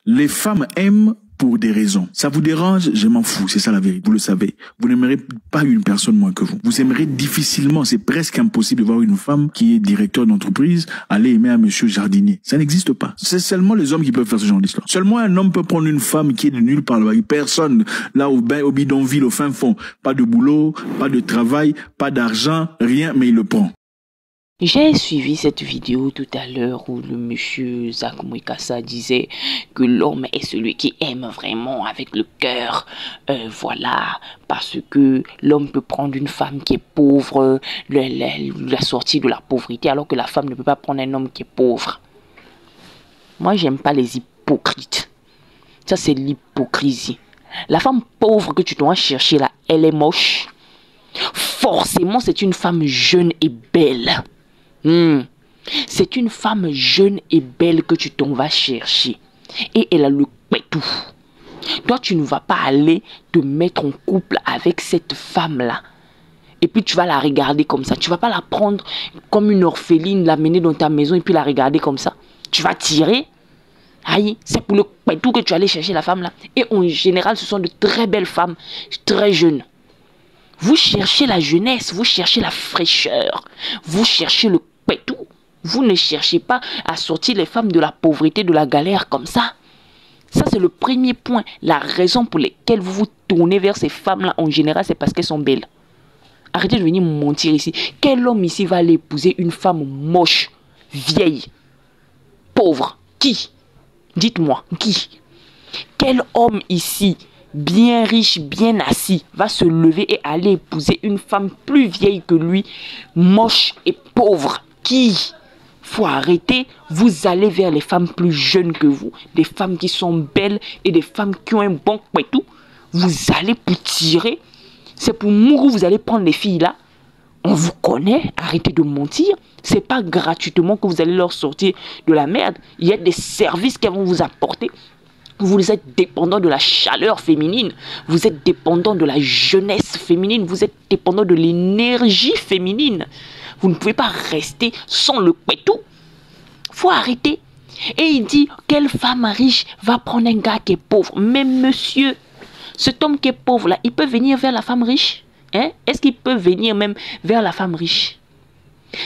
Les femmes aiment pour des raisons. Ça vous dérange? Je m'en fous, c'est ça la vérité. Vous le savez. Vous n'aimerez pas une personne moins que vous. Vous aimerez difficilement, c'est presque impossible de voir une femme qui est directeur d'entreprise aller aimer un monsieur jardinier. Ça n'existe pas. C'est seulement les hommes qui peuvent faire ce genre d'histoire. Seulement un homme peut prendre une femme qui est de nulle part. Personne, là au bidonville, au fin fond. Pas de boulot, pas de travail, pas d'argent, rien, mais il le prend. J'ai suivi cette vidéo tout à l'heure où le monsieur Zach Mwekassa disait que l'homme est celui qui aime vraiment avec le cœur. Voilà, parce que l'homme peut prendre une femme qui est pauvre, la sortie de la pauvreté, alors que la femme ne peut pas prendre un homme qui est pauvre. Moi, j'aime pas les hypocrites. Ça, c'est l'hypocrisie. La femme pauvre que tu dois chercher là, elle est moche. Forcément, c'est une femme jeune et belle. C'est une femme jeune et belle que tu t'en vas chercher. Et elle a le pétou. Toi, tu ne vas pas aller te mettre en couple avec cette femme-là. Et puis, tu vas la regarder comme ça. Tu ne vas pas la prendre comme une orpheline, la mener dans ta maison et puis la regarder comme ça. Tu vas tirer. Aïe, c'est pour le pétou que tu vas aller chercher la femme-là. Et en général, ce sont de très belles femmes, très jeunes. Vous cherchez la jeunesse, vous cherchez la fraîcheur, vous cherchez le pétou. Vous ne cherchez pas à sortir les femmes de la pauvreté, de la galère comme ça. Ça, c'est le premier point. La raison pour laquelle vous vous tournez vers ces femmes-là, en général, c'est parce qu'elles sont belles. Arrêtez de venir mentir ici. Quel homme ici va aller épouser une femme moche, vieille, pauvre? Qui? Dites-moi, qui? Quel homme ici, bien riche, bien assis, va se lever et aller épouser une femme plus vieille que lui, moche et pauvre? Qui? Faut arrêter. Vous allez vers les femmes plus jeunes que vous, des femmes qui sont belles et des femmes qui ont un bon pétou. Vous allez pour tirer. C'est pour mourir, vous allez prendre les filles là. On vous connaît, arrêtez de mentir. C'est pas gratuitement que vous allez leur sortir de la merde. Il y a des services qu'elles vont vous apporter. Vous êtes dépendant de la chaleur féminine. Vous êtes dépendant de la jeunesse féminine. Vous êtes dépendant de l'énergie féminine. Vous ne pouvez pas rester sans le pétou. Faut arrêter. Et il dit, quelle femme riche va prendre un gars qui est pauvre? Mais monsieur, cet homme qui est pauvre là, il peut venir vers la femme riche? Hein? Est-ce qu'il peut venir même vers la femme riche?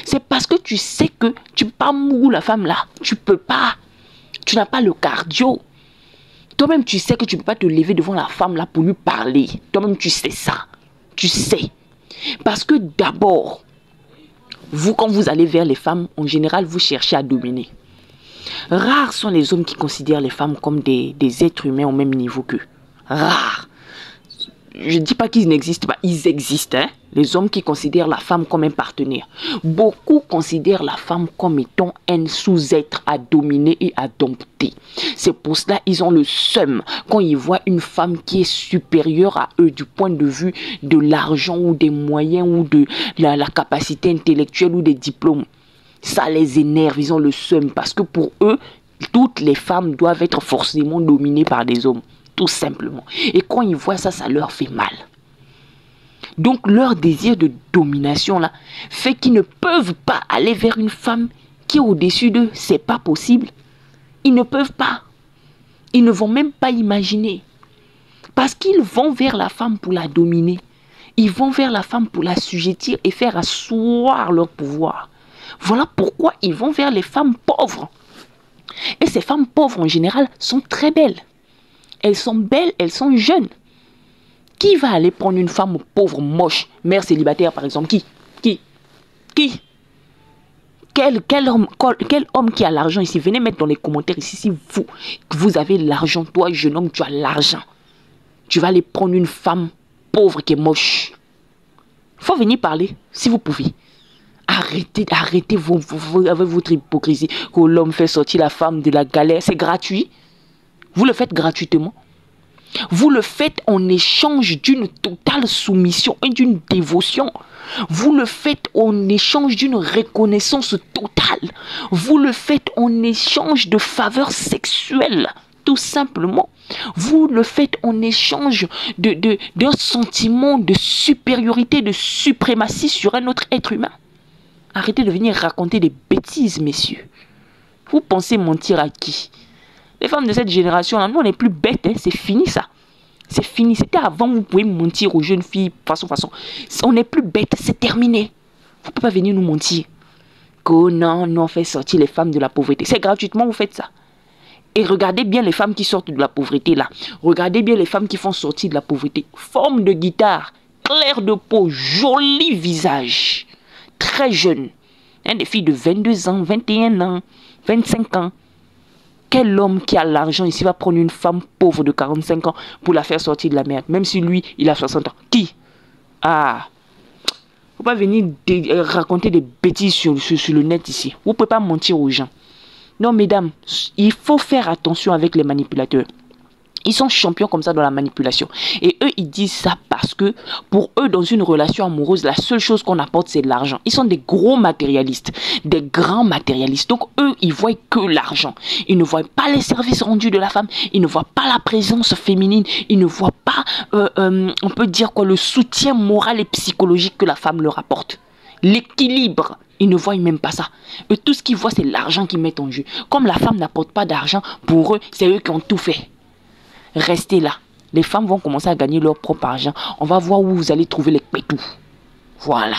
C'est parce que tu sais que tu ne peux pas mourir la femme là. Tu peux pas. Tu n'as pas le cardio. Toi-même, tu sais que tu ne peux pas te lever devant la femme là pour lui parler. Toi-même, tu sais ça. Tu sais. Parce que d'abord, vous, quand vous allez vers les femmes, en général, vous cherchez à dominer. Rares sont les hommes qui considèrent les femmes comme des êtres humains au même niveau qu'eux. Rares. Je ne dis pas qu'ils n'existent pas, ils existent. Hein? Les hommes qui considèrent la femme comme un partenaire. Beaucoup considèrent la femme comme étant un sous-être à dominer et à dompter. C'est pour cela qu'ils ont le seum quand ils voient une femme qui est supérieure à eux du point de vue de l'argent ou des moyens ou de la capacité intellectuelle ou des diplômes. Ça les énerve, ils ont le seum parce que pour eux, toutes les femmes doivent être forcément dominées par des hommes. Tout simplement. Et quand ils voient ça, ça leur fait mal. Donc leur désir de domination là fait qu'ils ne peuvent pas aller vers une femme qui est au-dessus d'eux. C'est pas possible. Ils ne peuvent pas. Ils ne vont même pas imaginer. Parce qu'ils vont vers la femme pour la dominer. Ils vont vers la femme pour l'assujettir et faire asseoir leur pouvoir. Voilà pourquoi ils vont vers les femmes pauvres. Et ces femmes pauvres en général sont très belles. Elles sont belles, elles sont jeunes. Qui va aller prendre une femme pauvre, moche, mère célibataire par exemple? Qui? Quel homme qui a l'argent ici? Venez mettre dans les commentaires ici si vous avez l'argent. Toi, jeune homme, tu as l'argent. Tu vas aller prendre une femme pauvre qui est moche. Faut venir parler, si vous pouvez. Arrêtez avec votre hypocrisie. Que l'homme fait sortir la femme de la galère. C'est gratuit. Vous le faites gratuitement. Vous le faites en échange d'une totale soumission et d'une dévotion. Vous le faites en échange d'une reconnaissance totale. Vous le faites en échange de faveurs sexuelles, tout simplement. Vous le faites en échange d'un sentiment de supériorité, de suprématie sur un autre être humain. Arrêtez de venir raconter des bêtises, messieurs. Vous pensez mentir à qui? Les femmes de cette génération-là, nous, on n'est plus bêtes. Hein. C'est fini, ça. C'est fini. C'était avant, vous pouvez mentir aux jeunes filles. Façon. On n'est plus bêtes. C'est terminé. Vous ne pouvez pas venir nous mentir. Que non, nous, on fait sortir les femmes de la pauvreté. C'est gratuitement, vous faites ça. Et regardez bien les femmes qui sortent de la pauvreté, là. Regardez bien les femmes qui font sortir de la pauvreté. Forme de guitare, clair de peau, joli visage. Très jeune. Hein, des filles de 22 ans, 21 ans, 25 ans. Quel homme qui a l'argent ici va prendre une femme pauvre de 45 ans pour la faire sortir de la merde, même si lui, il a 60 ans. Qui? Ah, faut pas venir raconter des bêtises sur le net ici. Vous pouvez pas mentir aux gens. Non, mesdames, il faut faire attention avec les manipulateurs. Ils sont champions comme ça dans la manipulation. Et eux, ils disent ça parce que pour eux, dans une relation amoureuse, la seule chose qu'on apporte, c'est de l'argent. Ils sont des gros matérialistes, des grands matérialistes. Donc eux, ils voient que l'argent. Ils ne voient pas les services rendus de la femme. Ils ne voient pas la présence féminine. Ils ne voient pas, on peut dire quoi, le soutien moral et psychologique que la femme leur apporte. L'équilibre. Ils ne voient même pas ça. Eux, tout ce qu'ils voient, c'est l'argent qu'ils mettent en jeu. Comme la femme n'apporte pas d'argent, pour eux, c'est eux qui ont tout fait. Restez là. Les femmes vont commencer à gagner leur propre argent. On va voir où vous allez trouver les pétous. Voilà.